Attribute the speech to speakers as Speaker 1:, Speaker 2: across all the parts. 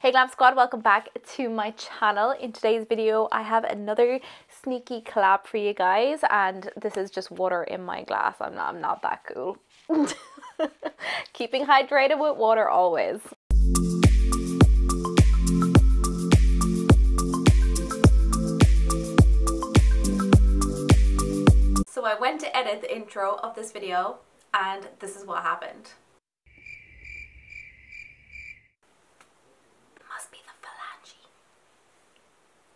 Speaker 1: Hey Glam Squad, welcome back to my channel. In today's video I have another sneaky collab for you guys, and this is just water in my glass. I'm not that cool. Keeping hydrated with water always. So I went to edit the intro of this video and this is what happened.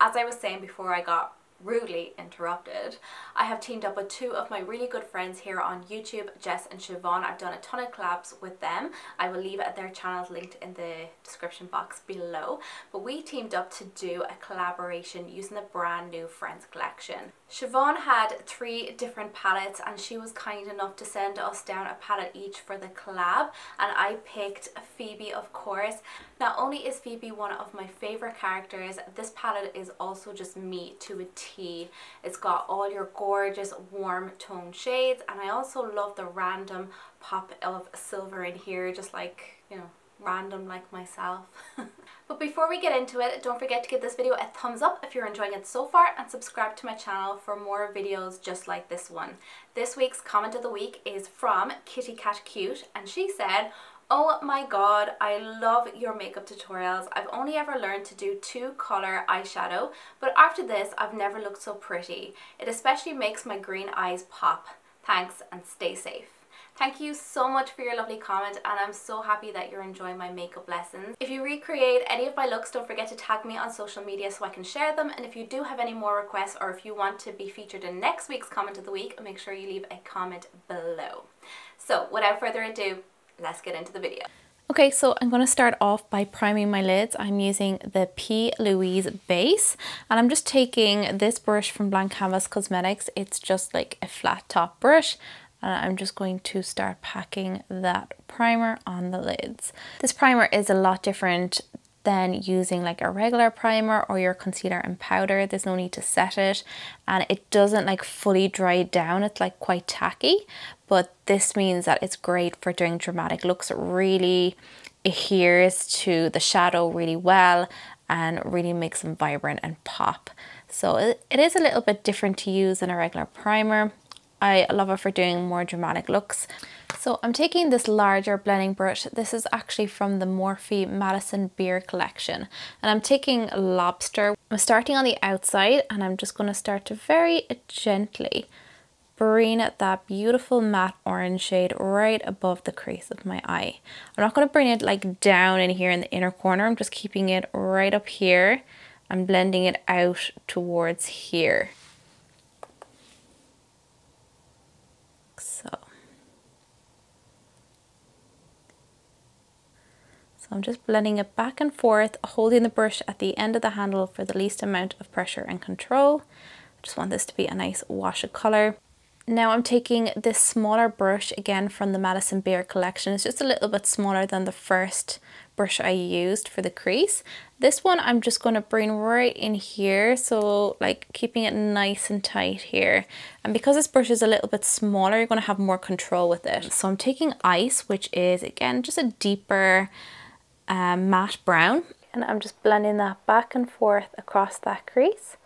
Speaker 1: As I was saying before I got rudely interrupted, I have teamed up with two of my really good friends here on YouTube, Jess and Shivon. I've done a ton of collabs with them. I will leave their channels linked in the description box below. But we teamed up to do a collaboration using the brand new Friends collection. Shivon had 3 different palettes and she was kind enough to send us down a palette each for the collab, and I picked Phoebe, of course. Not only is Phoebe one of my favourite characters, this palette is also just me to a T. It's got all your gorgeous warm tone shades, and I also love the random pop of silver in here, just like, you know, random like myself. But before we get into it, don't forget to give this video a thumbs up if you're enjoying it so far, and subscribe to my channel for more videos just like this one. This week's comment of the week is from Kitty Cat Cute, and she said, "Oh my god, I love your makeup tutorials. I've only ever learned to do 2-color eyeshadow, but after this I've never looked so pretty. It especially makes my green eyes pop. Thanks and stay safe." Thank you so much for your lovely comment, and I'm so happy that you're enjoying my makeup lessons. If you recreate any of my looks, don't forget to tag me on social media so I can share them, and if you do have any more requests or if you want to be featured in next week's comment of the week, make sure you leave a comment below. So without further ado, let's get into the video. Okay, so I'm going to start off by priming my lids. I'm using the P. Louise base, and I'm just taking this brush from Blank Canvas Cosmetics. It's just like a flat top brush, and I'm just going to start packing that primer on the lids. This primer is a lot different than using like a regular primer or your concealer and powder. There's no need to set it, and it doesn't like fully dry down. It's like quite tacky, but this means that it's great for doing dramatic looks. It really adheres to the shadow really well and really makes them vibrant and pop. So it is a little bit different to use than a regular primer. I love it for doing more dramatic looks. So I'm taking this larger blending brush. This is actually from the Morphe Madison Beer collection, and I'm taking Lobster. I'm starting on the outside, and I'm just going to start to very gently bring that beautiful matte orange shade right above the crease of my eye. I'm not going to bring it like down in here in the inner corner. I'm just keeping it right up here and blending it out towards here. So I'm just blending it back and forth, holding the brush at the end of the handle for the least amount of pressure and control. I just want this to be a nice wash of colour. Now I'm taking this smaller brush again from the Madison Beer collection. It's just a little bit smaller than the first brush I used for the crease. This one I'm just going to bring right in here, so like keeping it nice and tight here. And because this brush is a little bit smaller, you're going to have more control with it. So I'm taking Ice, which is again just a deeper matte brown, and I'm just blending that back and forth across that crease,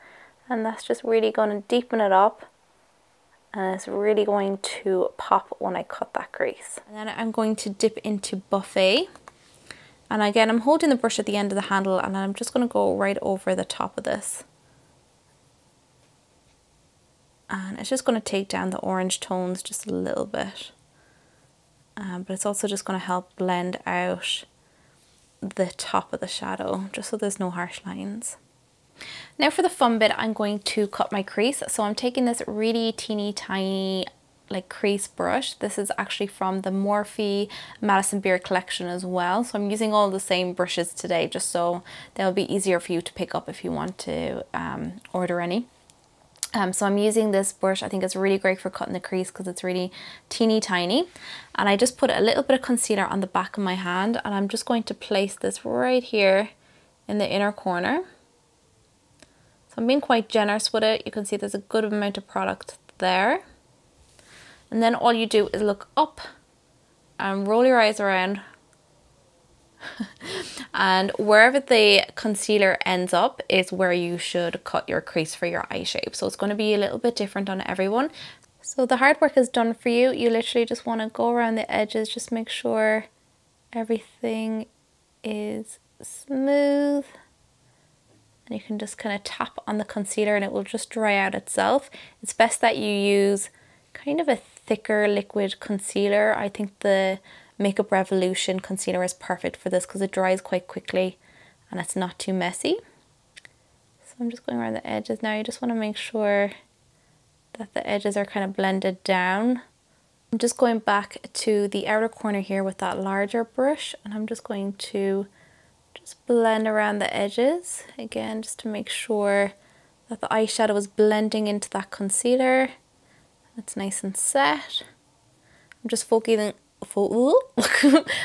Speaker 1: and that's just really going to deepen it up, and it's really going to pop when I cut that crease. And then I'm going to dip into Buffet, and again I'm holding the brush at the end of the handle, and I'm just going to go right over the top of this, and it's just going to take down the orange tones just a little bit, but it's also just going to help blend out the top of the shadow, just so there's no harsh lines. Now for the fun bit, I'm going to cut my crease. So I'm taking this really teeny tiny like crease brush. This is actually from the Morphe Madison Beer collection as well. So I'm using all the same brushes today, just so they'll be easier for you to pick up if you want to order any. So I'm using this brush. I think it's really great for cutting the crease because it's really teeny tiny. And I just put a little bit of concealer on the back of my hand, and I'm just going to place this right here in the inner corner. So I'm being quite generous with it. You can see there's a good amount of product there. And then all you do is look up and roll your eyes around And wherever the concealer ends up is where you should cut your crease for your eye shape. So it's going to be a little bit different on everyone. So the hard work is done for you. You literally just want to go around the edges, just make sure everything is smooth. And you can just kind of tap on the concealer and it will just dry out itself. It's best that you use kind of a thicker liquid concealer. I think the Makeup Revolution concealer is perfect for this because it dries quite quickly and it's not too messy. So I'm just going around the edges now. You just want to make sure that the edges are kind of blended down. I'm just going back to the outer corner here with that larger brush, and I'm just going to just blend around the edges again, just to make sure that the eyeshadow is blending into that concealer. It's nice and set. I'm just focusing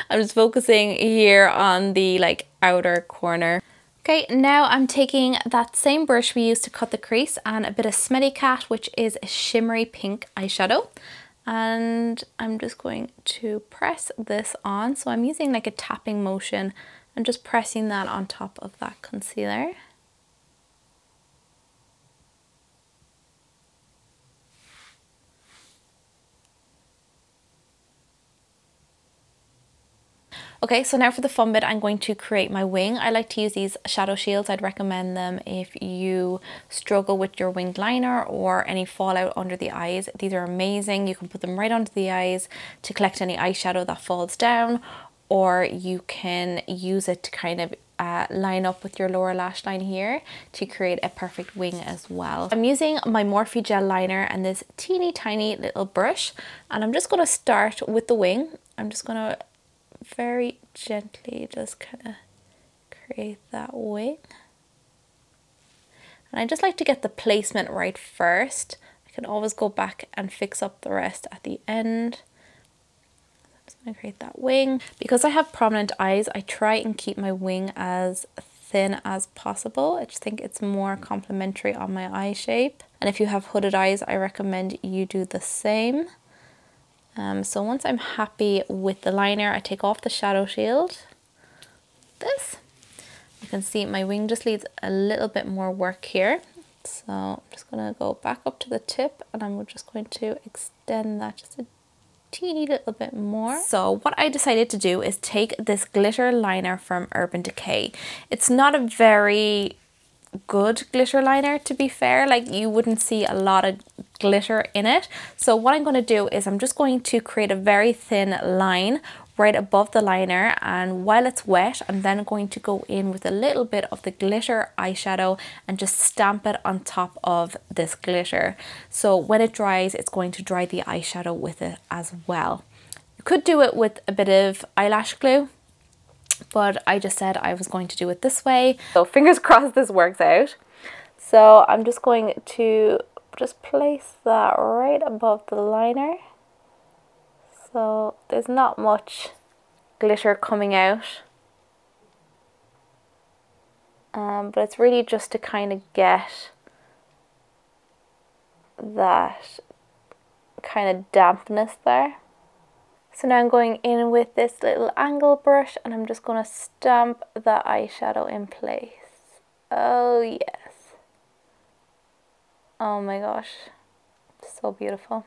Speaker 1: I'm just focusing here on the outer corner. Okay, now I'm taking that same brush we used to cut the crease and a bit of Smelly Cat, which is a shimmery pink eyeshadow. And I'm just going to press this on. So I'm using like a tapping motion and just pressing that on top of that concealer. Okay, so now for the fun bit, I'm going to create my wing. I like to use these shadow shields. I'd recommend them if you struggle with your winged liner or any fallout under the eyes. These are amazing. You can put them right under the eyes to collect any eyeshadow that falls down, or you can use it to kind of line up with your lower lash line here to create a perfect wing as well. I'm using my Morphe gel liner and this teeny tiny little brush, and I'm just going to start with the wing. I'm just going to very gently just kind of create that wing, and I just like to get the placement right first. I can always go back and fix up the rest at the end. I'm just going to create that wing. Because I have prominent eyes, I try and keep my wing as thin as possible. I just think it's more complimentary on my eye shape, and if you have hooded eyes, I recommend you do the same. So once I'm happy with the liner, I take off the shadow shield. This, you can see my wing just needs a little bit more work here. So I'm just going to go back up to the tip, and I'm just going to extend that just a teeny little bit more. So what I decided to do is take this glitter liner from Urban Decay. It's not a very good glitter liner, to be fair. Like, you wouldn't see a lot of glitter in it. So what I'm going to do is I'm just going to create a very thin line right above the liner, and while it's wet, I'm then going to go in with a little bit of the glitter eyeshadow and just stamp it on top of this glitter. So when it dries, it's going to dry the eyeshadow with it as well. You could do it with a bit of eyelash glue, but I just said I was going to do it this way. So fingers crossed this works out. So I'm just going to just place that right above the liner. So there's not much glitter coming out. But it's really just to kind of get that kind of dampness there. So now I'm going in with this little angle brush, and I'm just going to stamp the eyeshadow in place. Oh yes. Oh my gosh. So beautiful.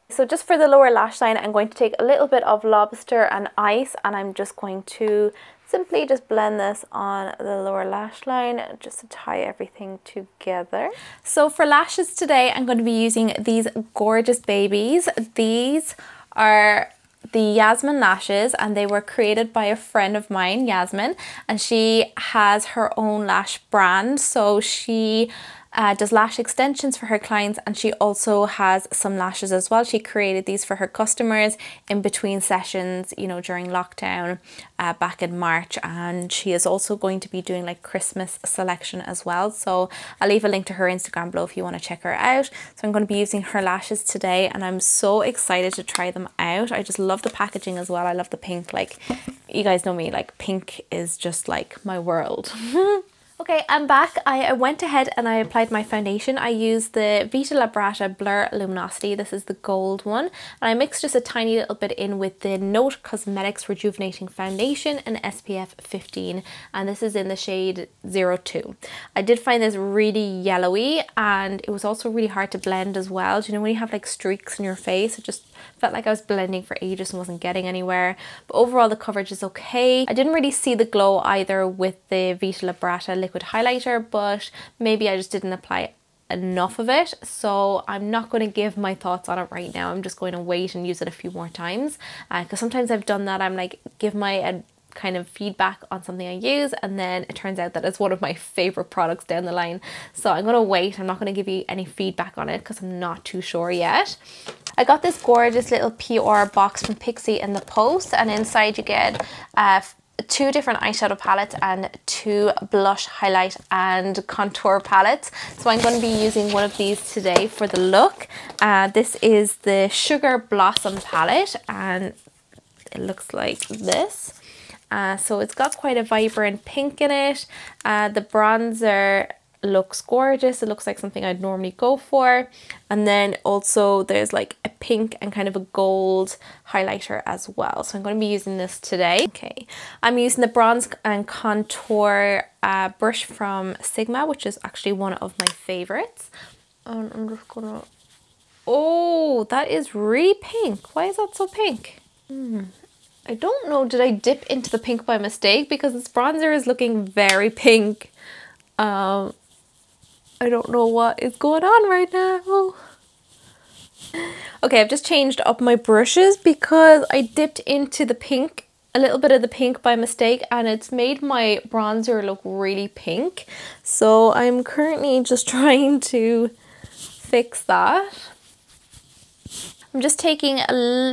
Speaker 1: So just for the lower lash line, I'm going to take a little bit of Lobster and Ice, and I'm just going to simply just blend this on the lower lash line just to tie everything together. So for lashes today, I'm going to be using these gorgeous babies. These are the Yasmin Lashes, and they were created by a friend of mine, Yasmin, and she has her own lash brand. So she does lash extensions for her clients, and she also has some lashes as well. She created these for her customers in between sessions, you know, during lockdown back in March, and she is also going to be doing like Christmas selection as well. So I'll leave a link to her Instagram below if you want to check her out. So I'm going to be using her lashes today, and I'm so excited to try them out. I just love the packaging as well. I love the pink. Like, you guys know me, like pink is just like my world. Okay, I'm back. I went ahead and I applied my foundation. I used the Vita Liberata Blur Luminosity. This is the gold one. And I mixed just a tiny little bit in with the Note Cosmetics Rejuvenating Foundation and SPF 15. And this is in the shade 02. I did find this really yellowy and it was also really hard to blend as well. Do you know when you have like streaks in your face? It just felt like I was blending for ages and wasn't getting anywhere. But overall the coverage is okay. I didn't really see the glow either with the Vita Liberata liquid highlighter, but maybe I just didn't apply enough of it, so I'm not going to give my thoughts on it right now. I'm just going to wait and use it a few more times, because sometimes I've done that. I'm like, give my kind of feedback on something I use, and then it turns out that it's one of my favorite products down the line, so I'm going to wait. I'm not going to give you any feedback on it because I'm not too sure yet. I got this gorgeous little PR box from Pixie in the post, and inside you get 2 different eyeshadow palettes and 2 blush, highlight and contour palettes. So I'm going to be using one of these today for the look. This is the Sugar Blossom palette and it looks like this. So it's got quite a vibrant pink in it. The bronzer looks gorgeous. It looks like something I'd normally go for, and then also there's like a pink and kind of a gold highlighter as well, so I'm going to be using this today. Okay, I'm using the bronze and contour brush from Sigma, which is actually one of my favorites, and I'm just gonna, oh, that is really pink. Why is that so pink? I don't know, did I dip into the pink by mistake, because this bronzer is looking very pink. I don't know what is going on right now. Okay, I've just changed up my brushes because I dipped into the pink, a little bit of the pink by mistake, and it's made my bronzer look really pink. So I'm currently just trying to fix that. I'm just taking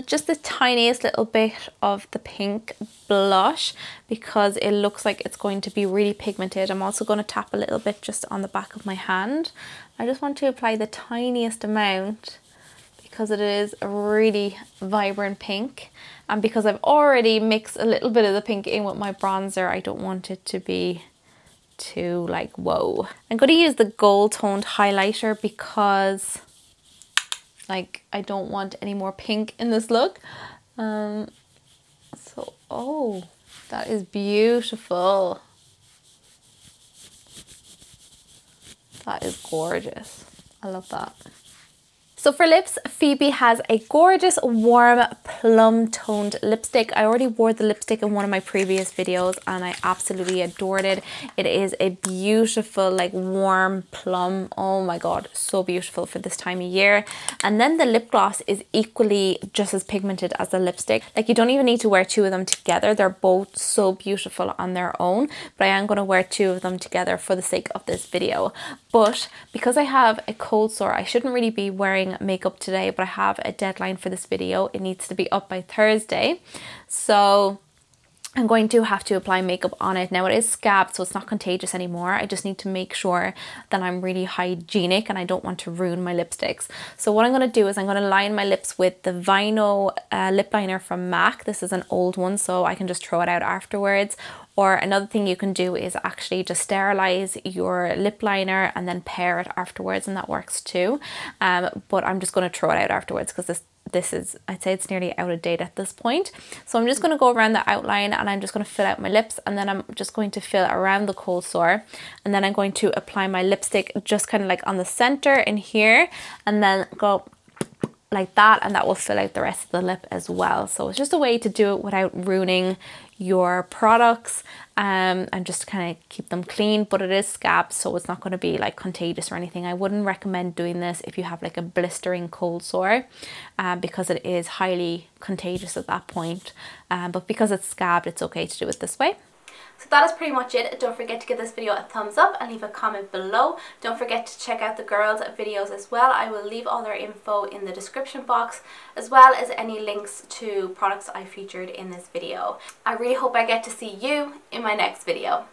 Speaker 1: just the tiniest little bit of the pink blush because it looks like it's going to be really pigmented. I'm also going to tap a little bit just on the back of my hand. I just want to apply the tiniest amount because it is a really vibrant pink, and because I've already mixed a little bit of the pink in with my bronzer, I don't want it to be too like whoa. I'm going to use the gold toned highlighter because like I don't want any more pink in this look. So, oh, that is beautiful. That is gorgeous. I love that. So for lips, Phoebe has a gorgeous warm plum toned lipstick. I already wore the lipstick in one of my previous videos and I absolutely adored it. It is a beautiful like warm plum. Oh my god, so beautiful for this time of year. And then the lip gloss is equally just as pigmented as the lipstick. Like you don't even need to wear 2 of them together. They're both so beautiful on their own, but I am going to wear 2 of them together for the sake of this video. But because I have a cold sore, I shouldn't really be wearing makeup today, but I have a deadline for this video. It needs to be up by Thursday, so I'm going to have to apply makeup on it. Now it is scabbed, so it's not contagious anymore. I just need to make sure that I'm really hygienic and I don't want to ruin my lipsticks. So what I'm going to do is I'm going to line my lips with the Vino lip liner from MAC. This is an old one, so I can just throw it out afterwards. Or another thing you can do is actually just sterilize your lip liner and then pair it afterwards, and that works too. But I'm just going to throw it out afterwards because this is, I'd say it's nearly out of date at this point. So I'm just going to go around the outline and I'm just going to fill out my lips, and then I'm just going to fill around the cold sore, and then I'm going to apply my lipstick just kind of like on the center in here, and then go like that, and that will fill out the rest of the lip as well. So it's just a way to do it without ruining your products and just kind of keep them clean, but it is scabbed, so it's not going to be like contagious or anything. I wouldn't recommend doing this if you have like a blistering cold sore because it is highly contagious at that point, but because it's scabbed, it's okay to do it this way. So that is pretty much it. Don't forget to give this video a thumbs up and leave a comment below. Don't forget to check out the girls' videos as well. I will leave all their info in the description box, as well as any links to products I featured in this video. I really hope I get to see you in my next video.